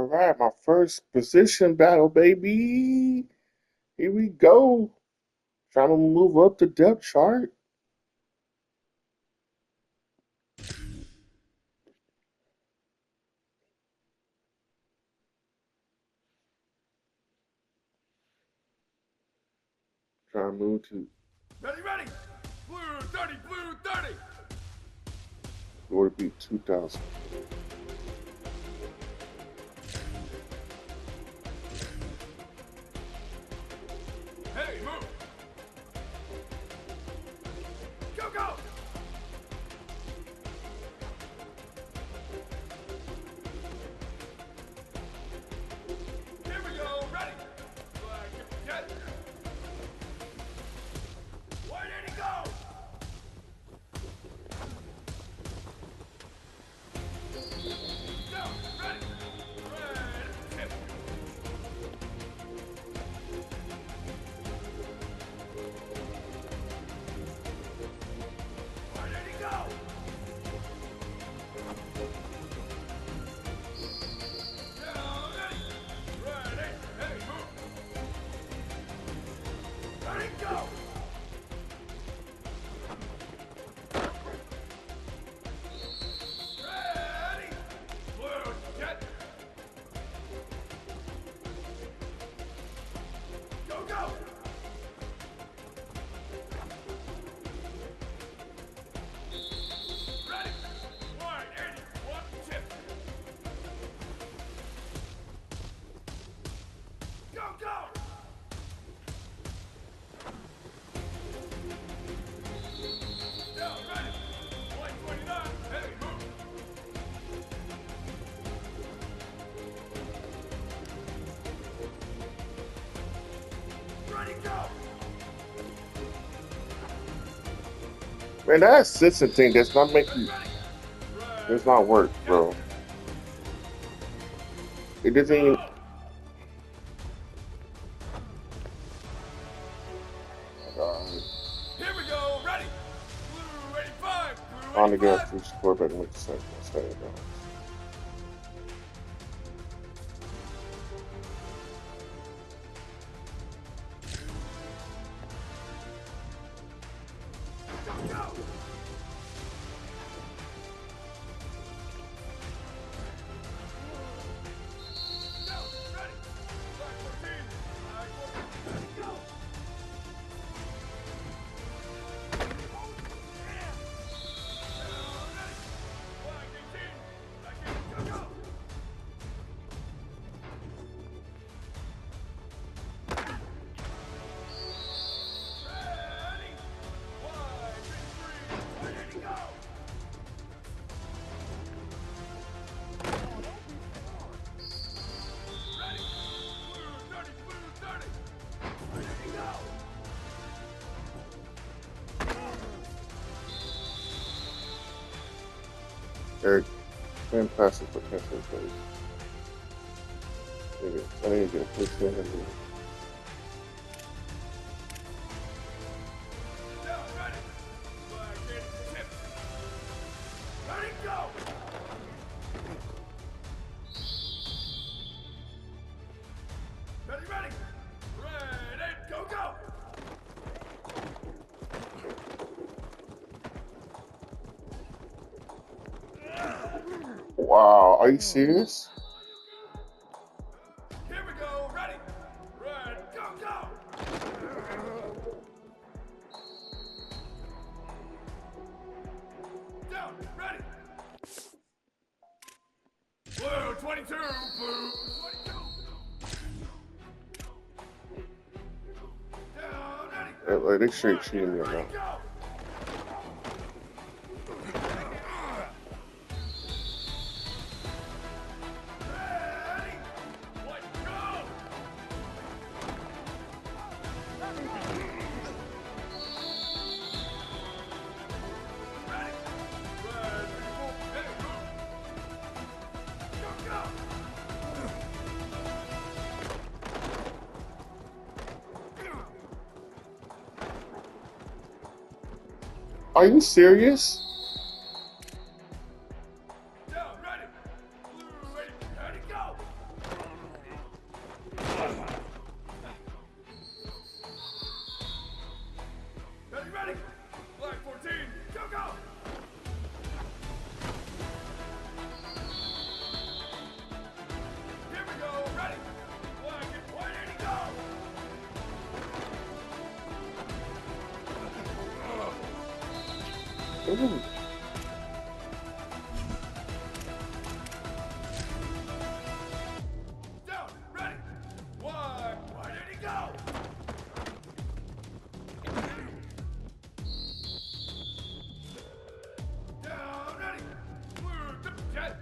right, my first position battle, baby. Here we go. Trying to move up the depth chart. Trying to move to. Ready, ready! Blue 30, blue 30! Or to be 2000. Hey, move! Go, go! Here we go, ready! Flag, jet! Where did he go? Go, ready! Red, tip! Where did he go? Down, ready! Ready! Hey, move! Ready, go! Ready! Blue, jet! Go, go! Ready! Wide, 80, one, tip! Go, go! Down, ready! 129, heavy, move! Ready, go! Man, that assistant thing does not make you. Ready! Does not work, bro. It doesn't even. Go! Here we go, ready! Blue 85, blue On the gas 85! to score better make sense. Stay down. Go, go! Go, ready! Flag 14, flag 14, ready, go! Down, ready! Flag 18, flag 18, go, go! Ready! Wide, 53, where did he go? Ready! Blue 30, blue 30! Where did he go? Eric, fantastic potential, please. I need to get a quick stand in here. Down, ready! Flag 80, tip! Ready, go! Ready, ready! Ready, go, go! Wow, are you serious? Here we go, ready! Red, go, go! Down, ready! Blue 22, blue 22! Down, ready! Like, they straight cheating me right Ready, now. go! Ready! White, go! Ready! Red, 34, hey, move! Go, go! Are you serious? Down, ready! Blue 80, ready, go! Ooh. Down, ready. One. Where did he go? Down, ready. Move to jet.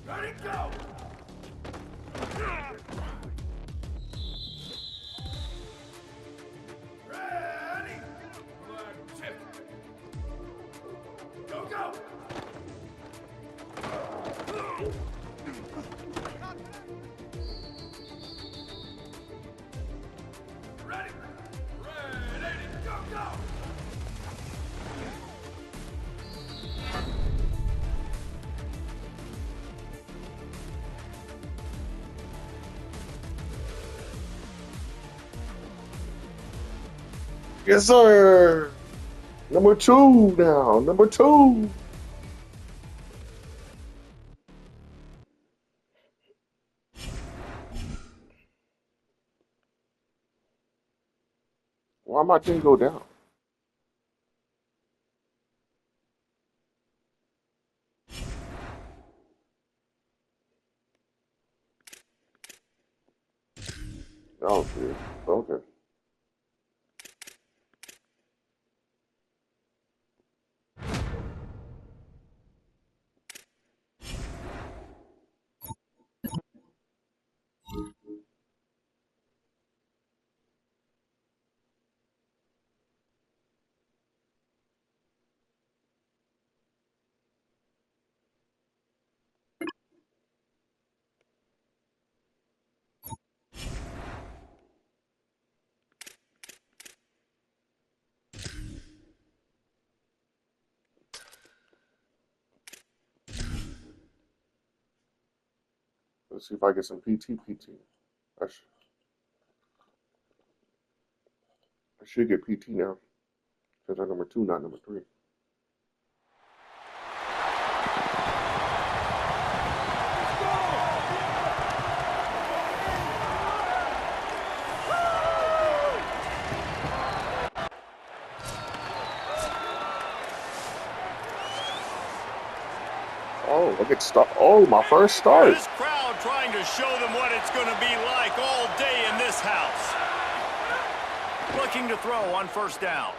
Ready, go. Ready. Flag shift. Go, go. Ready. Ready, go, go. Yes, sir. Number 2 now. Number 2. Why my team go down? Oh, dude. Okay. Let's see if I get some PT. I, sh I should get PT now. Because I'm number 2, not number 3. Oh, look at start. Oh, my first start. This crowd trying to show them what it's going to be like all day in this house. Looking to throw on first down.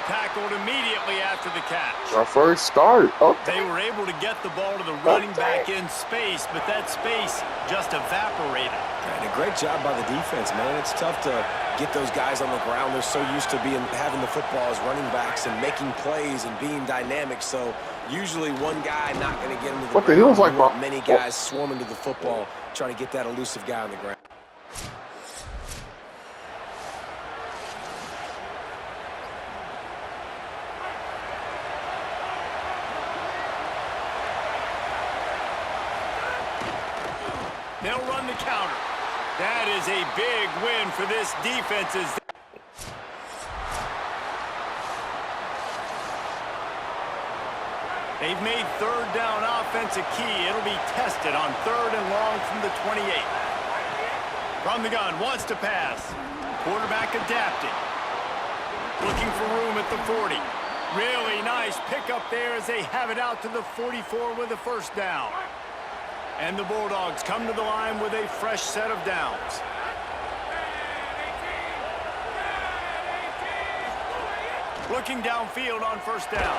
Tackled immediately after the catch. My first start. Okay. They were able to get the ball to the running back in space, but that space just evaporated. And a great job by the defense, man. It's tough to get those guys on the ground. They're so used to having the football as running backs and making plays and being dynamic. So usually one guy not going to get him to the What the ground. hell's like Many guys swarming to the football, trying to get that elusive guy on the ground. They'll run the counter. That is a big win for this defense. They've made third down offense a key. It'll be tested on 3rd and long from the 28. From the gun, wants to pass. Quarterback adapting. Looking for room at the 40. Really nice pickup there as they have it out to the 44 with a first down. And the Bulldogs come to the line with a fresh set of downs. Looking downfield on first down.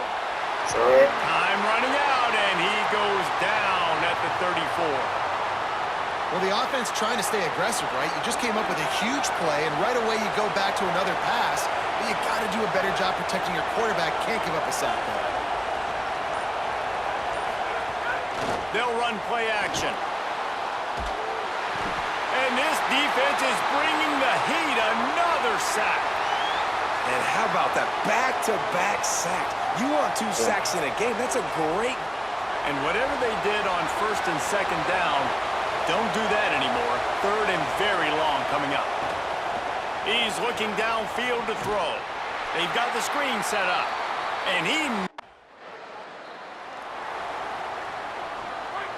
Time running out, and he goes down at the 34. Well, the offense trying to stay aggressive, right? You just came up with a huge play, and right away you go back to another pass. But you got to do a better job protecting your quarterback. Can't give up a sack, though. They'll run play action. And this defense is bringing the heat. Another sack. And how about that back-to-back sack? You want 2 sacks in a game. That's a great... And whatever they did on 1st and 2nd down, don't do that anymore. 3rd and very long coming up. He's looking downfield to throw. They've got the screen set up. And he...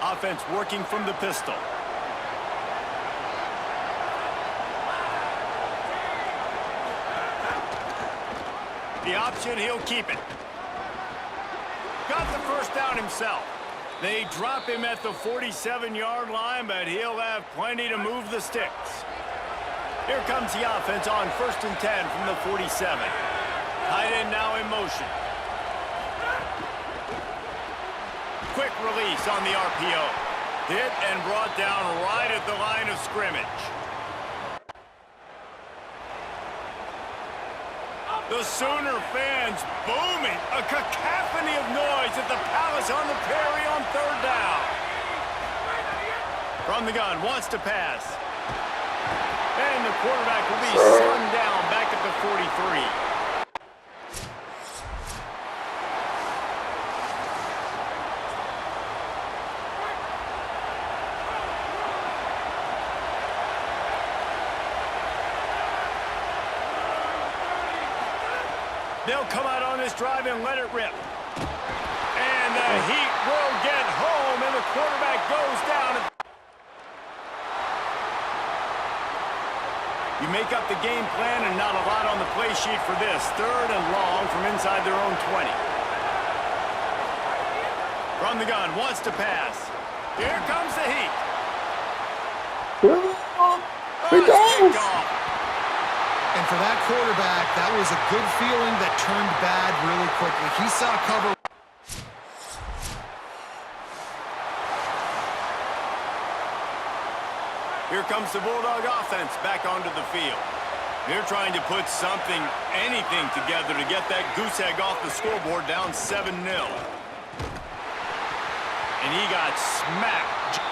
Offense working from the pistol. The option, he'll keep it. Got the first down himself. They drop him at the 47-yard line, but he'll have plenty to move the sticks. Here comes the offense on 1st and 10 from the 47. Tight end now in motion. Quick release on the RPO. Hit and brought down right at the line of scrimmage. The Sooner fans booming. A cacophony of noise at the Palace on the Prairie on 3rd down. From the gun, wants to pass. And the quarterback will be slung down back at the 43. They'll come out on this drive and let it rip. And the Heat will get home, and the quarterback goes down. You make up the game plan and not a lot on the play sheet for this. 3rd and long from inside their own 20. From the gun, wants to pass. Here comes the Heat. He goes. And for that quarterback, that was a good feeling that turned bad really quickly. He saw cover. Here comes the Bulldog offense back onto the field. They're trying to put something, anything together to get that goose egg off the scoreboard down 7-0. And he got smacked.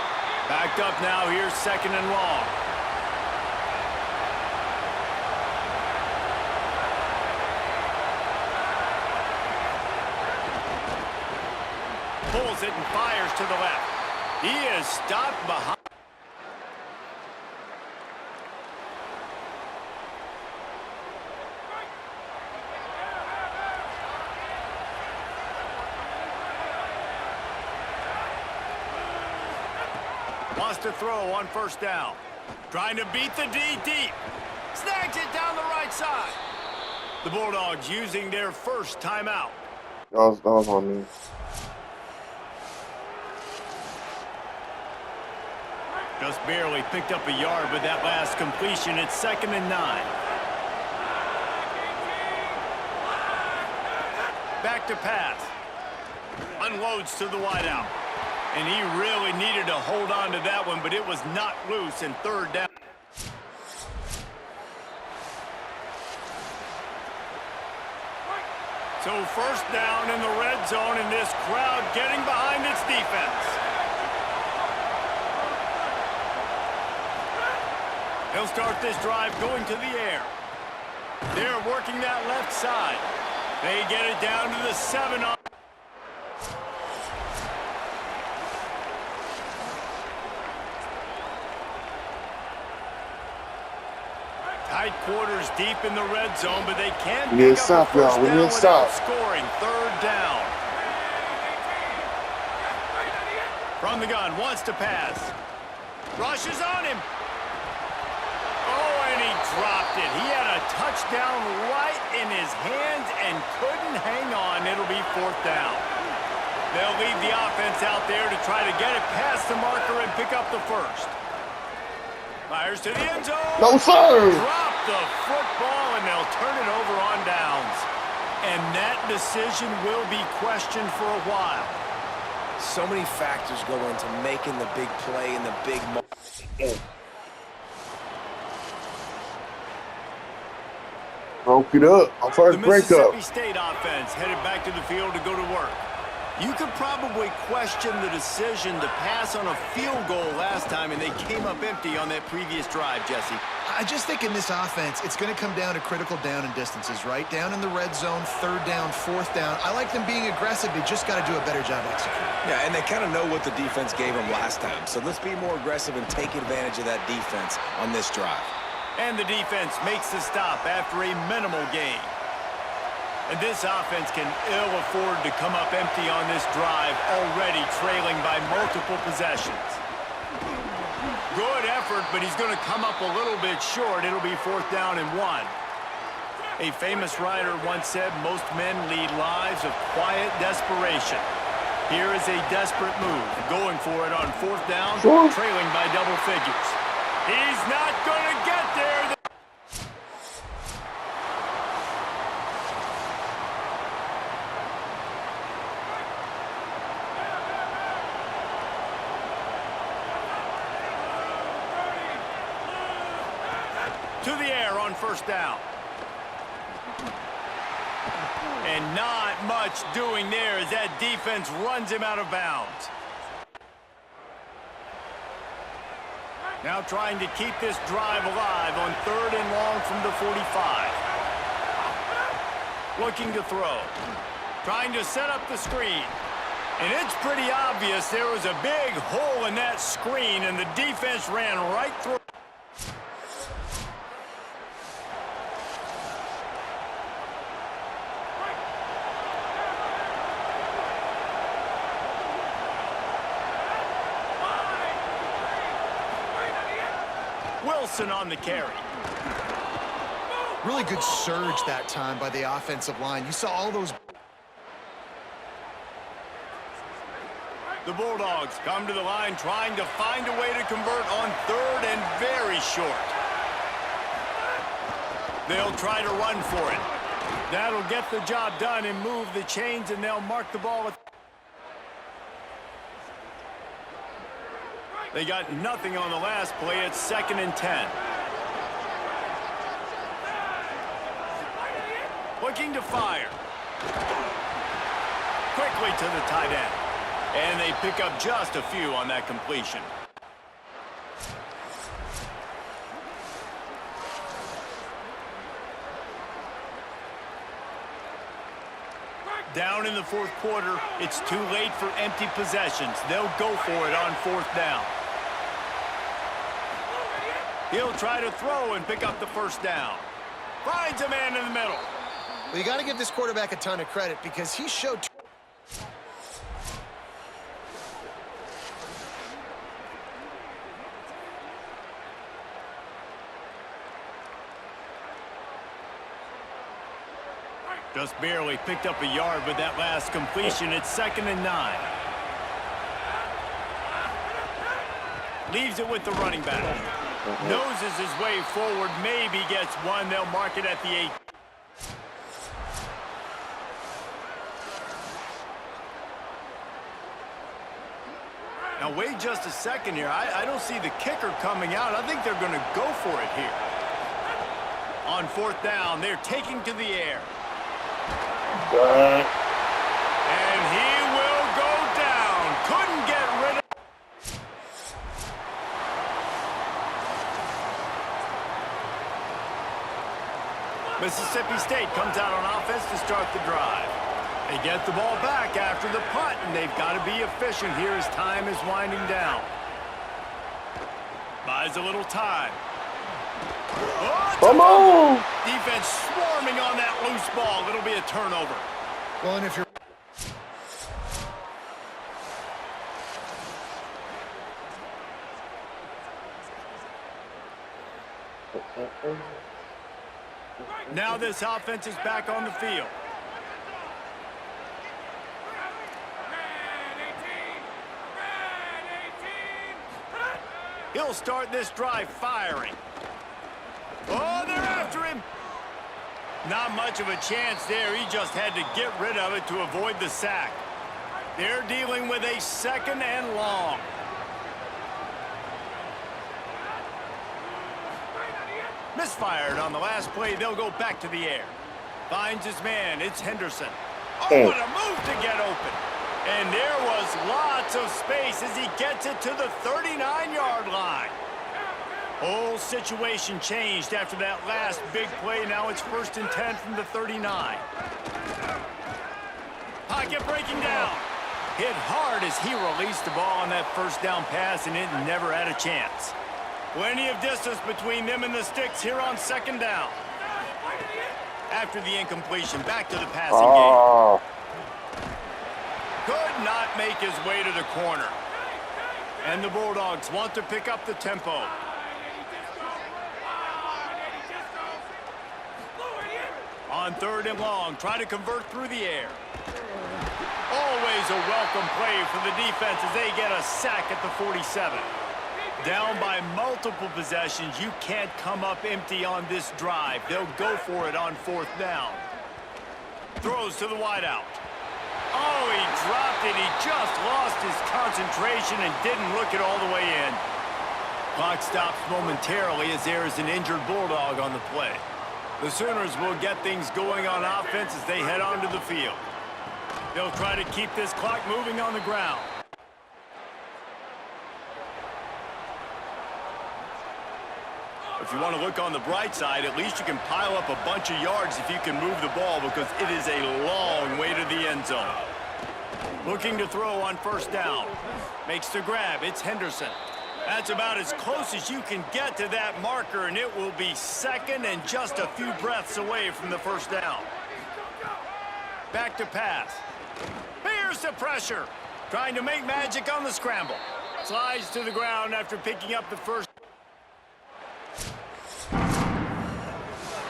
Backed up now, here's 2nd and long. Pulls it and fires to the left. He is stopped behind. Wants to throw on 1st down. Trying to beat the D deep. Snags it down the right side. The Bulldogs using their first timeout. That was on me. Just barely picked up a yard with that last completion. It's 2nd and 9. Back to pass. Unloads to the wideout. And he really needed to hold on to that one, but it was not loose in 3rd down. So 1st down in the red zone, and this crowd getting behind its defense. He'll start this drive going to the air. They're working that left side. They get it down to the 7. Tight quarters deep in the red zone, but they can't pick up the 1st down without scoring. 3rd down. From the gun, wants to pass. Rushes on him. And he dropped it. He had a touchdown right in his hands and couldn't hang on. It'll be 4th down. They'll leave the offense out there to try to get it past the marker and pick up the 1st. Fires to the end zone. No, sir. Drop the football, and they'll turn it over on downs. And that decision will be questioned for a while. So many factors go into making the big play in the big moment. Broke it up. Our first breakup. The Mississippi State offense headed back to the field to go to work. You could probably question the decision to pass on a field goal last time, and they came up empty on that previous drive, Jesse. I just think in this offense, it's going to come down to critical down and distances, right? Down in the red zone, 3rd down, 4th down. I like them being aggressive. They just got to do a better job executing. Yeah, and they kind of know what the defense gave them last time. So let's be more aggressive and take advantage of that defense on this drive. And the defense makes the stop after a minimal gain. And this offense can ill afford to come up empty on this drive, already trailing by multiple possessions. Good effort, but he's going to come up a little bit short. It'll be 4th down and 1. A famous writer once said most men lead lives of quiet desperation. Here is a desperate move, going for it on 4th down, trailing by double figures. He's not going to get there. To the air on 1st down. And not much doing there as that defense runs him out of bounds. Now trying to keep this drive alive on 3rd and long from the 45. Looking to throw. Trying to set up the screen. And it's pretty obvious there was a big hole in that screen, and the defense ran right through. Wilson on the carry. Really good surge that time by the offensive line. You saw all those. The Bulldogs come to the line trying to find a way to convert on 3rd and very short. They'll try to run for it. That'll get the job done and move the chains, and they'll mark the ball. They got nothing on the last play. It's 2nd and 10. Looking to fire. Quickly to the tight end. And they pick up just a few on that completion. Down in the 4th quarter, it's too late for empty possessions. They'll go for it on 4th down. He'll try to throw and pick up the 1st down. Finds a man in the middle. Well, you got to give this quarterback a ton of credit because he showed. Just barely picked up a yard with that last completion. It's 2nd and 9. Leaves it with the running back. Noses his way forward, maybe gets one. They'll mark it at the 8. Now wait just a second here. I don't see the kicker coming out. I think they're going to go for it here. On 4th down, they're taking to the air. And he will go down. Couldn't get rid of. Mississippi State comes out on offense to start the drive. They get the ball back after the punt, and they've got to be efficient here as time is winding down. Buys a little time. Oh, Come on! Defense swarming on that loose ball. It'll be a turnover. Well, and if you're. Now this offense is back on the field. He'll start this drive firing. Oh, they're after him. Not much of a chance there. He just had to get rid of it to avoid the sack. They're dealing with a 2nd and long. Misfired on the last play. They'll go back to the air. Finds his man. It's Henderson. Oh, what a move to get open. And there was lots of space as he gets it to the 39-yard line. Whole situation changed after that last big play. Now it's 1st and 10 from the 39. Pocket breaking down. Hit hard as he released the ball on that 1st down pass, and it never had a chance. Plenty of distance between them and the sticks here on 2nd down. After the incompletion, back to the passing game. Could not make his way to the corner. And the Bulldogs want to pick up the tempo. On 3rd and long, try to convert through the air. Always a welcome play for the defense as they get a sack at the 47. Down by multiple possessions, you can't come up empty on this drive. They'll go for it on 4th down. Throws to the wideout. Oh, he dropped it. He just lost his concentration and didn't look it all the way in. Clock stops momentarily as there is an injured Bulldog on the play. The Sooners will get things going on offense as they head onto the field. They'll try to keep this clock moving on the ground. If you want to look on the bright side, at least you can pile up a bunch of yards if you can move the ball because it is a long way to the end zone. Looking to throw on 1st down. Makes the grab. It's Henderson. That's about as close as you can get to that marker, and it will be 2nd and just a few breaths away from the 1st down. Back to pass. Here's the pressure. Trying to make magic on the scramble. Slides to the ground after picking up the 1st.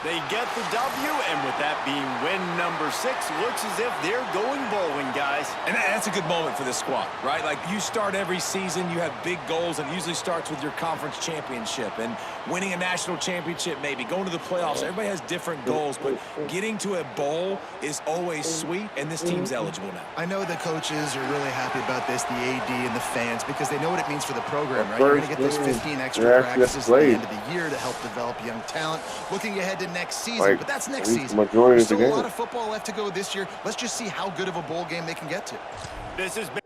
They get the W, and with that being win number 6, looks as if they're going bowling, guys. And that's a good moment for this squad, right? Like, you start every season, you have big goals, and it usually starts with your conference championship and winning a national championship, maybe going to the playoffs. Everybody has different goals, but getting to a bowl is always sweet, and this team's eligible now. I know the coaches are really happy about this, the AD and the fans, because they know what it means for the program, right? You're going to get those 15 extra practices at the end of the year to help develop young talent. Looking ahead to next season, but that's next season. There's still a lot of football left to go this year. Let's just see how good of a bowl game they can get to. This has been